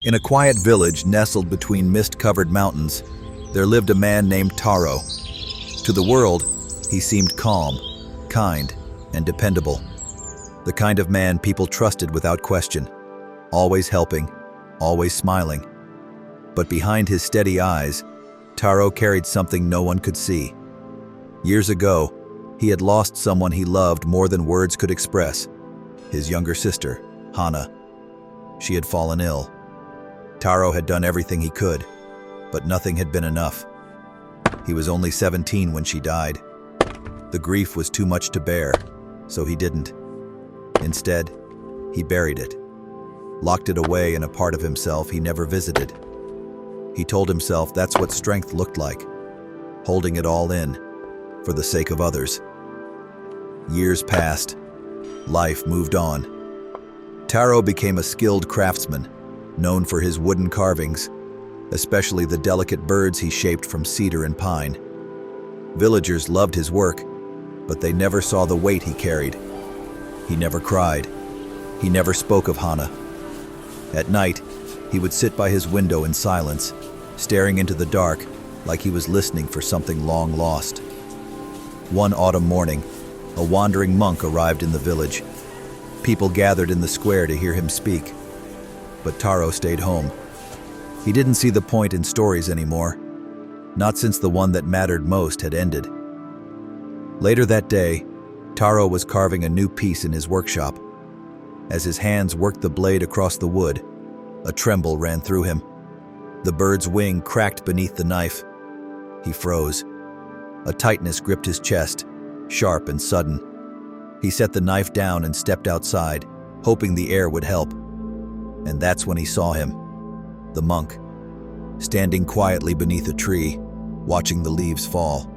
In a quiet village nestled between mist-covered mountains, there lived a man named Taro. To the world, he seemed calm, kind, and dependable. The kind of man people trusted without question, always helping, always smiling. But behind his steady eyes, Taro carried something no one could see. Years ago, he had lost someone he loved more than words could express, his younger sister, Hana. She had fallen ill. Taro had done everything he could, but nothing had been enough. He was only 17 when she died. The grief was too much to bear, so he didn't. Instead, he buried it, locked it away in a part of himself he never visited. He told himself that's what strength looked like, holding it all in, for the sake of others. Years passed. Life moved on. Taro became a skilled craftsman, known for his wooden carvings, especially the delicate birds he shaped from cedar and pine. Villagers loved his work, but they never saw the weight he carried. He never cried. He never spoke of Hana. At night, he would sit by his window in silence, staring into the dark like he was listening for something long lost. One autumn morning, a wandering monk arrived in the village. People gathered in the square to hear him speak. But Taro stayed home. He didn't see the point in stories anymore, not since the one that mattered most had ended. Later that day, Taro was carving a new piece in his workshop. As his hands worked the blade across the wood, a tremble ran through him. The bird's wing cracked beneath the knife. He froze. A tightness gripped his chest, sharp and sudden. He set the knife down and stepped outside, hoping the air would help. And that's when he saw him, the monk, standing quietly beneath a tree, watching the leaves fall.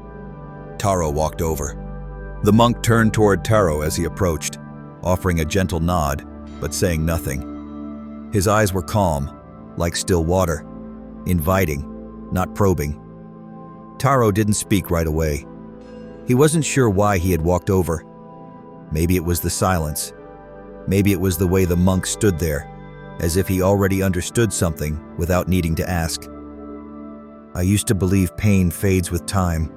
Taro walked over. The monk turned toward Taro as he approached, offering a gentle nod, but saying nothing. His eyes were calm, like still water, inviting, not probing. Taro didn't speak right away. He wasn't sure why he had walked over. Maybe it was the silence. Maybe it was the way the monk stood there, as if he already understood something without needing to ask. "I used to believe pain fades with time,"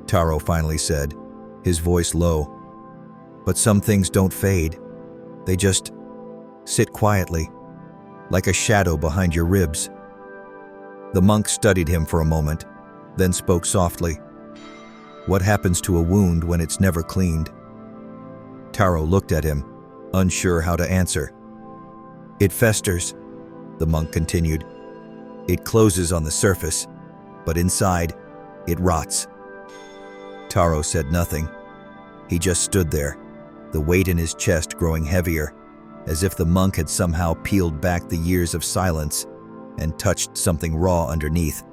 Taro finally said, his voice low. "But some things don't fade. They just sit quietly, like a shadow behind your ribs." The monk studied him for a moment, then spoke softly. "What happens to a wound when it's never cleaned?" Taro looked at him, unsure how to answer. "It festers," the monk continued. "It closes on the surface, but inside, it rots." Taro said nothing. He just stood there, the weight in his chest growing heavier, as if the monk had somehow peeled back the years of silence and touched something raw underneath.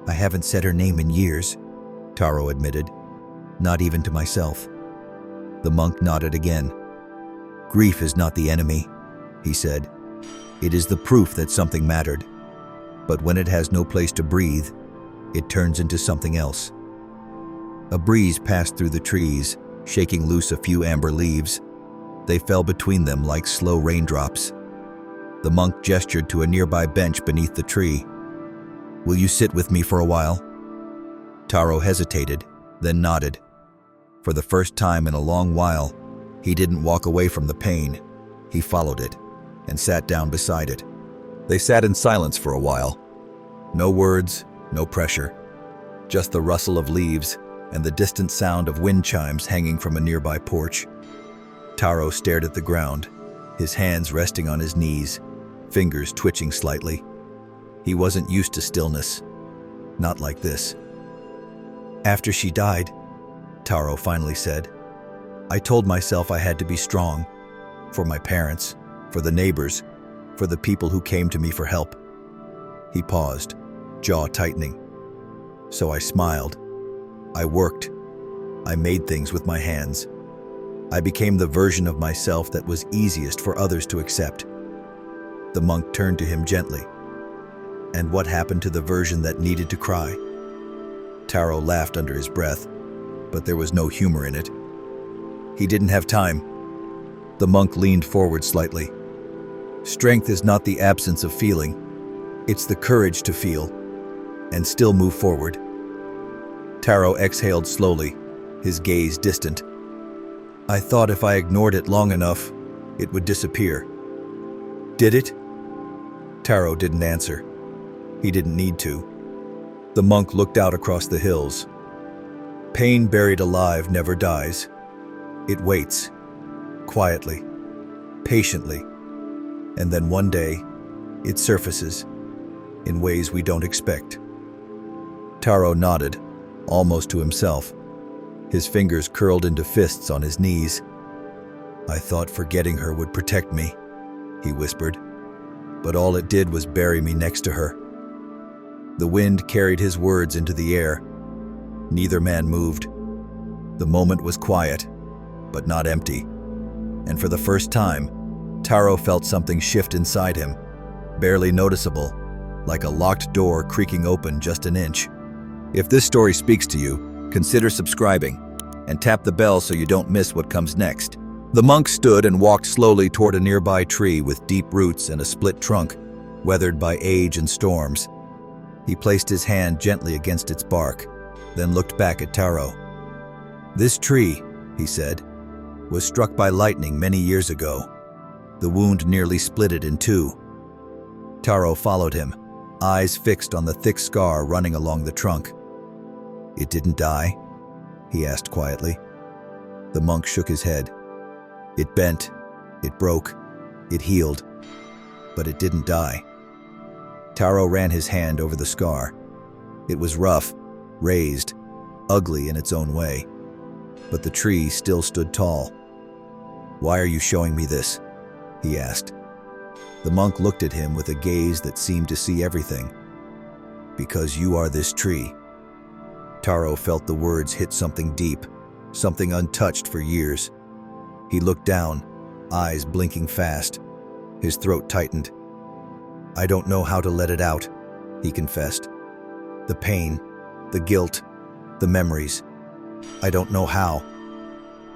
"I haven't said her name in years," Taro admitted, "not even to myself." The monk nodded again. "Grief is not the enemy," he said. "It is the proof that something mattered. But when it has no place to breathe, it turns into something else." A breeze passed through the trees, shaking loose a few amber leaves. They fell between them like slow raindrops. The monk gestured to a nearby bench beneath the tree. "Will you sit with me for a while?" Taro hesitated, then nodded. For the first time in a long while, he didn't walk away from the pain. He followed it and sat down beside it. They sat in silence for a while. No words, no pressure. Just the rustle of leaves and the distant sound of wind chimes hanging from a nearby porch. Taro stared at the ground, his hands resting on his knees, fingers twitching slightly. He wasn't used to stillness. Not like this. "After she died," Taro finally said, "I told myself I had to be strong. For my parents, for the neighbors, for the people who came to me for help." He paused, jaw tightening. "So I smiled. I worked. I made things with my hands. I became the version of myself that was easiest for others to accept." The monk turned to him gently. "And what happened to the version that needed to cry?" Taro laughed under his breath, but there was no humor in it. "He didn't have time." The monk leaned forward slightly. Strength is not the absence of feeling. It's the courage to feel and still move forward. Taro exhaled slowly, his gaze distant. I thought if I ignored it long enough, it would disappear. Did it? Taro didn't answer. He didn't need to. The monk looked out across the hills. Pain buried alive never dies. It waits, quietly, patiently, and then one day, it surfaces in ways we don't expect. Taro nodded, almost to himself. His fingers curled into fists on his knees. I thought forgetting her would protect me, he whispered, but all it did was bury me next to her. The wind carried his words into the air. Neither man moved. The moment was quiet, but not empty. And for the first time, Taro felt something shift inside him, barely noticeable, like a locked door creaking open just an inch. If this story speaks to you, consider subscribing and tap the bell so you don't miss what comes next. The monk stood and walked slowly toward a nearby tree with deep roots and a split trunk, weathered by age and storms. He placed his hand gently against its bark, then looked back at Taro. This tree, he said, was struck by lightning many years ago. The wound nearly split it in two. Taro followed him, eyes fixed on the thick scar running along the trunk. It didn't die? He asked quietly. The monk shook his head. It bent, it broke, it healed, but it didn't die. Taro ran his hand over the scar. It was rough, raised, ugly in its own way, but the tree still stood tall. Why are you showing me this? He asked. The monk looked at him with a gaze that seemed to see everything. Because you are this tree. Taro felt the words hit something deep, something untouched for years. He looked down, eyes blinking fast. His throat tightened. I don't know how to let it out, he confessed. The pain, the guilt, the memories. I don't know how.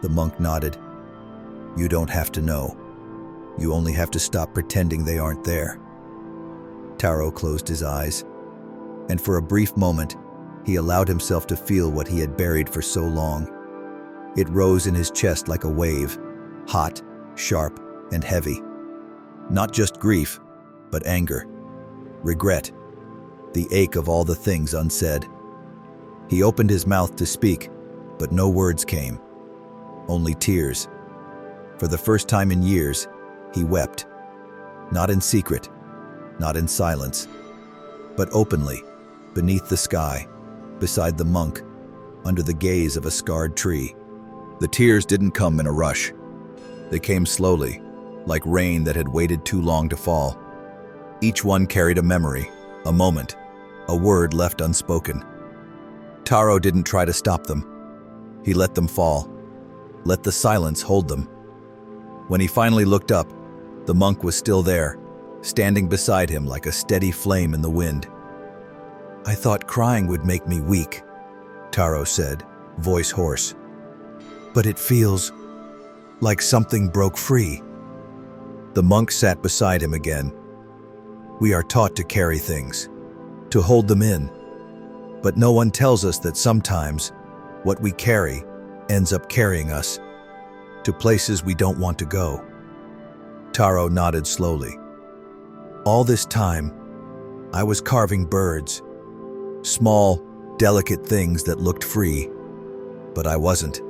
The monk nodded. You don't have to know. You only have to stop pretending they aren't there. Taro closed his eyes, and for a brief moment, he allowed himself to feel what he had buried for so long. It rose in his chest like a wave, hot, sharp, and heavy. Not just grief, but anger, regret, the ache of all the things unsaid. He opened his mouth to speak, but no words came, only tears. For the first time in years, he wept, not in secret, not in silence, but openly, beneath the sky, beside the monk, under the gaze of a scarred tree. The tears didn't come in a rush. They came slowly, like rain that had waited too long to fall. Each one carried a memory, a moment, a word left unspoken. Taro didn't try to stop them. He let them fall, let the silence hold them. When he finally looked up, the monk was still there, standing beside him like a steady flame in the wind. I thought crying would make me weak, Taro said, voice hoarse. But it feels like something broke free. The monk sat beside him again. We are taught to carry things, to hold them in. But no one tells us that sometimes what we carry ends up carrying us to places we don't want to go. Taro nodded slowly. All this time, I was carving birds, small, delicate things that looked free, but I wasn't.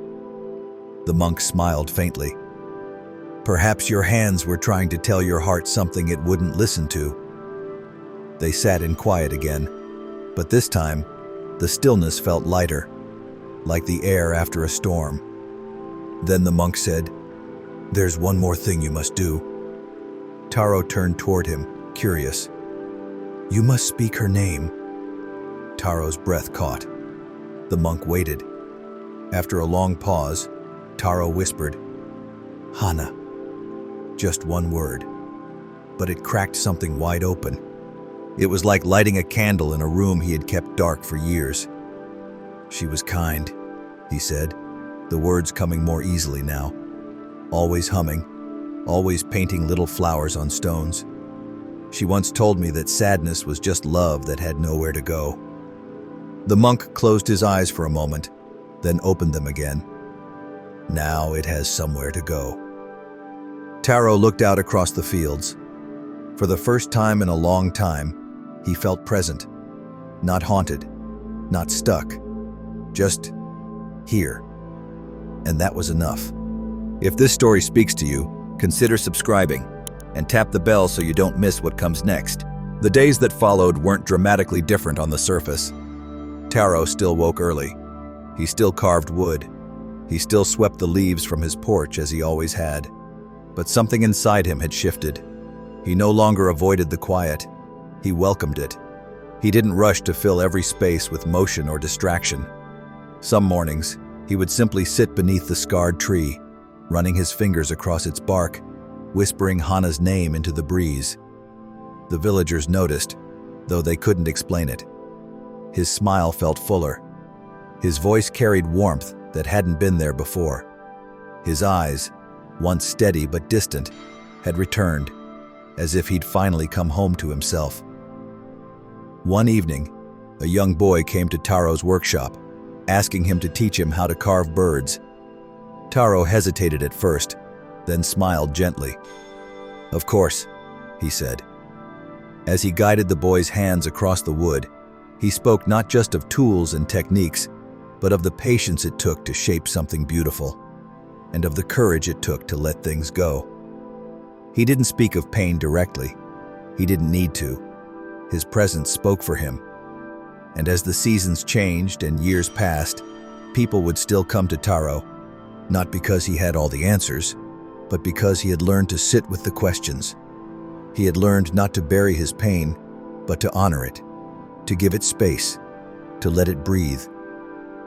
The monk smiled faintly. Perhaps your hands were trying to tell your heart something it wouldn't listen to. They sat in quiet again, but this time, the stillness felt lighter, like the air after a storm. Then the monk said, There's one more thing you must do. Taro turned toward him, curious. You must speak her name. Taro's breath caught. The monk waited. After a long pause, Taro whispered, Hana. Just one word, but it cracked something wide open. It was like lighting a candle in a room he had kept dark for years. She was kind, he said, the words coming more easily now. Always humming, always painting little flowers on stones. She once told me that sadness was just love that had nowhere to go. The monk closed his eyes for a moment, then opened them again. Now it has somewhere to go. Taro looked out across the fields. For the first time in a long time, he felt present, not haunted, not stuck, just here. And that was enough. If this story speaks to you, consider subscribing and tap the bell so you don't miss what comes next. The days that followed weren't dramatically different on the surface. Taro still woke early. He still carved wood. He still swept the leaves from his porch as he always had. But something inside him had shifted. He no longer avoided the quiet. He welcomed it. He didn't rush to fill every space with motion or distraction. Some mornings, he would simply sit beneath the scarred tree, running his fingers across its bark, whispering Hana's name into the breeze. The villagers noticed, though they couldn't explain it. His smile felt fuller. His voice carried warmth that hadn't been there before. His eyes, once steady but distant, had returned, as if he'd finally come home to himself. One evening, a young boy came to Taro's workshop, asking him to teach him how to carve birds. Taro hesitated at first, then smiled gently. "Of course," he said. As he guided the boy's hands across the wood, he spoke not just of tools and techniques, but of the patience it took to shape something beautiful, and of the courage it took to let things go. He didn't speak of pain directly. He didn't need to. His presence spoke for him. And as the seasons changed and years passed, people would still come to Taro, not because he had all the answers, but because he had learned to sit with the questions. He had learned not to bury his pain, but to honor it, to give it space, to let it breathe.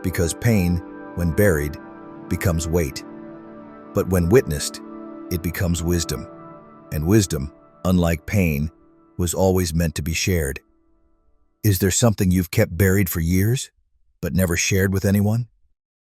Because pain, when buried, becomes weight. But when witnessed, it becomes wisdom. And wisdom, unlike pain, was always meant to be shared. Is there something you've kept buried for years, but never shared with anyone?